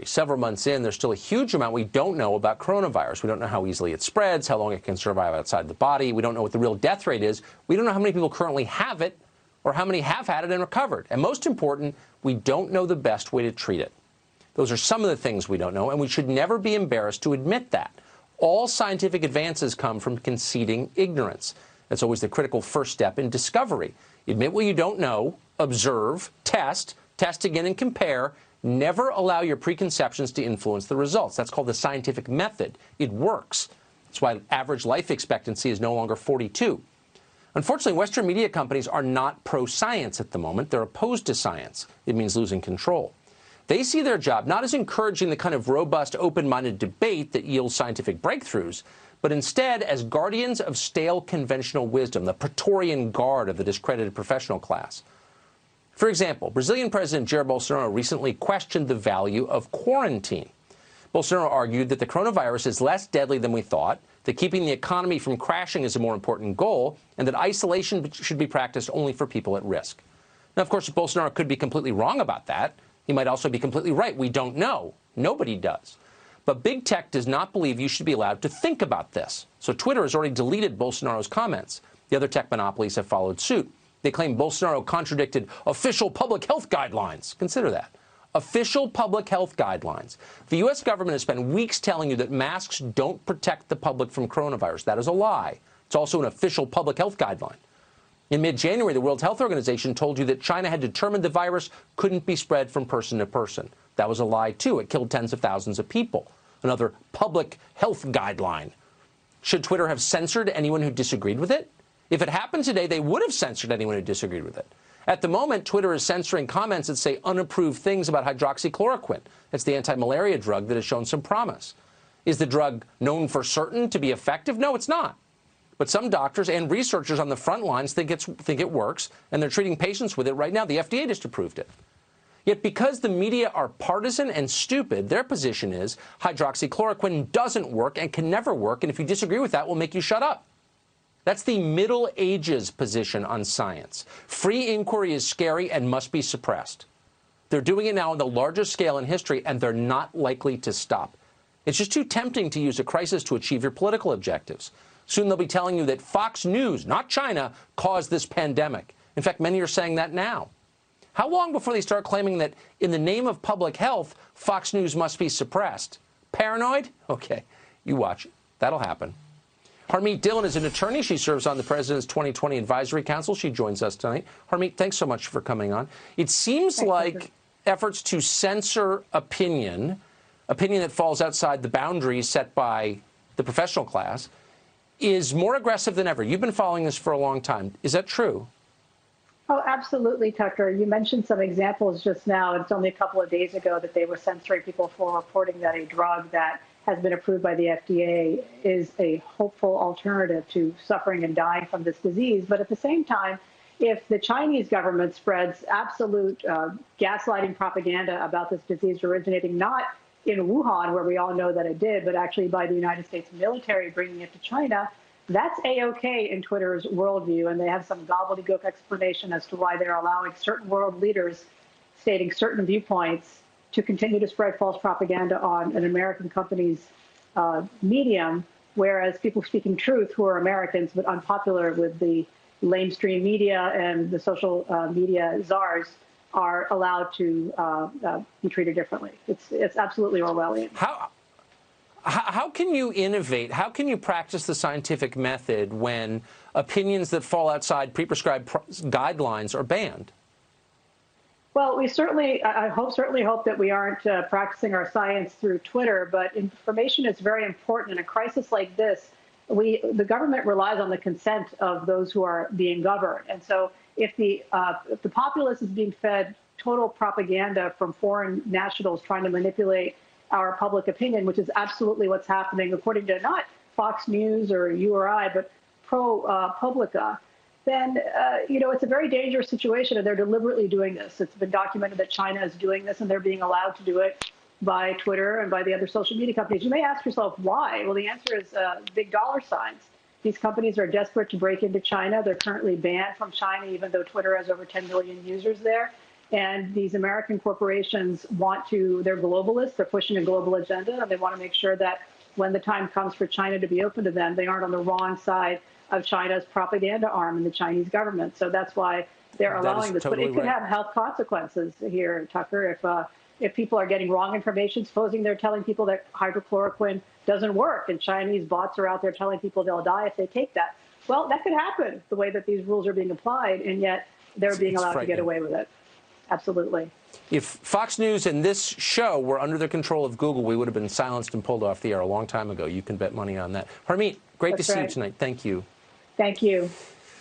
Several months in, there's still a huge amount we don't know about coronavirus. We don't know how easily it spreads, how long it can survive outside the body. We don't know what the real death rate is. We don't know how many people currently have it or how many have had it and recovered. And most important, we don't know the best way to treat it. Those are some of the things we don't know, and we should never be embarrassed to admit that. All scientific advances come from conceding ignorance. That's always the critical first step in discovery. Admit what you don't know, observe, test again and compare. Never allow your preconceptions to influence the results. That's called the scientific method. It works. That's why average life expectancy is no longer 42. Unfortunately, Western media companies are not pro-science at the moment. They're opposed to science. It means losing control. They see their job not as encouraging the kind of robust, open-minded debate that yields scientific breakthroughs, but instead as guardians of stale conventional wisdom, the Praetorian Guard of the discredited professional class. For example, Brazilian President Jair Bolsonaro recently questioned the value of quarantine. Bolsonaro argued that the coronavirus is less deadly than we thought, that keeping the economy from crashing is a more important goal, and that isolation should be practiced only for people at risk. Now, of course, Bolsonaro could be completely wrong about that. He might also be completely right. We don't know. Nobody does. But big tech does not believe you should be allowed to think about this. So Twitter has already deleted Bolsonaro's comments. The other tech monopolies have followed suit. They claim Bolsonaro contradicted official public health guidelines. Consider that. Official public health guidelines. The U.S. government has spent weeks telling you that masks don't protect the public from coronavirus. That is a lie. It's also an official public health guideline. In mid-January, the World Health Organization told you that China had determined the virus couldn't be spread from person to person. That was a lie, too. It killed tens of thousands of people. Another public health guideline. Should Twitter have censored anyone who disagreed with it? If it happened today, they would have censored anyone who disagreed with it. At the moment, Twitter is censoring comments that say unapproved things about hydroxychloroquine. It's the anti-malaria drug that has shown some promise. Is the drug known for certain to be effective? No, it's not. But some doctors and researchers on the front lines think it works, and they're treating patients with it right now. The FDA just approved it. Yet because the media are partisan and stupid, their position is hydroxychloroquine doesn't work and can never work, and if you disagree with that, we'll make you shut up. That's the Middle Ages position on science. Free inquiry is scary and must be suppressed. They're doing it now on the largest scale in history, and they're not likely to stop. It's just too tempting to use a crisis to achieve your political objectives. Soon they'll be telling you that Fox News, not China, caused this pandemic. In fact, many are saying that now. How long before they start claiming that in the name of public health, Fox News must be suppressed? Paranoid? Okay, you watch. That'll happen. Harmeet Dillon is an attorney. She serves on the President's 2020 Advisory Council. She joins us tonight. Harmeet, thanks so much for coming on. It seems like efforts to censor opinion that falls outside the boundaries set by the professional class, is more aggressive than ever. You've been following this for a long time. Is that true? Oh, absolutely, Tucker. You mentioned some examples just now. It's only a couple of days ago that they were censoring people for reporting that a drug that has been approved by the FDA is a hopeful alternative to suffering and dying from this disease. But at the same time, if the Chinese government spreads absolute gaslighting propaganda about this disease originating not in Wuhan, where we all know that it did, but actually by the United States military bringing it to China, that's A-OK in Twitter's worldview, and they have some gobbledygook explanation as to why they're allowing certain world leaders stating certain viewpoints to continue to spread false propaganda on an American company's medium, whereas people speaking truth who are Americans but unpopular with the lamestream media and the social media czars are allowed to be treated differently. It's absolutely Orwellian. How can you innovate? How can you practice the scientific method when opinions that fall outside pre-prescribed guidelines are banned? Well, we certainly hope that we aren't practicing our science through Twitter, but information is very important. In a crisis like this, the government relies on the consent of those who are being governed. And so if the populace is being fed total propaganda from foreign nationals trying to manipulate our public opinion, which is absolutely what's happening, according to not Fox News or you or I, but ProPublica, then, it's a very dangerous situation, and they're deliberately doing this. It's been documented that China is doing this, and they're being allowed to do it by Twitter and by the other social media companies. You may ask yourself why. Well, the answer is big dollar signs. These companies are desperate to break into China. They're currently banned from China, even though Twitter has over 10 million users there. And these American corporations they're globalists, they're pushing a global agenda, and they want to make sure that when the time comes for China to be open to them, they aren't on the wrong side of China's propaganda arm in the Chinese government. So that's why they're allowing this. Totally but it could have health consequences here, Tucker, if people are getting wrong information. Supposing they're telling people that hydrochloroquine doesn't work, and Chinese bots are out there telling people they'll die if they take that. Well, that could happen the way that these rules are being applied, and yet they're being allowed to get away with it. Absolutely. If Fox News and this show were under the control of Google, we would have been silenced and pulled off the air a long time ago. You can bet money on that. Harmeet, great to see you tonight. Thank you. Thank you.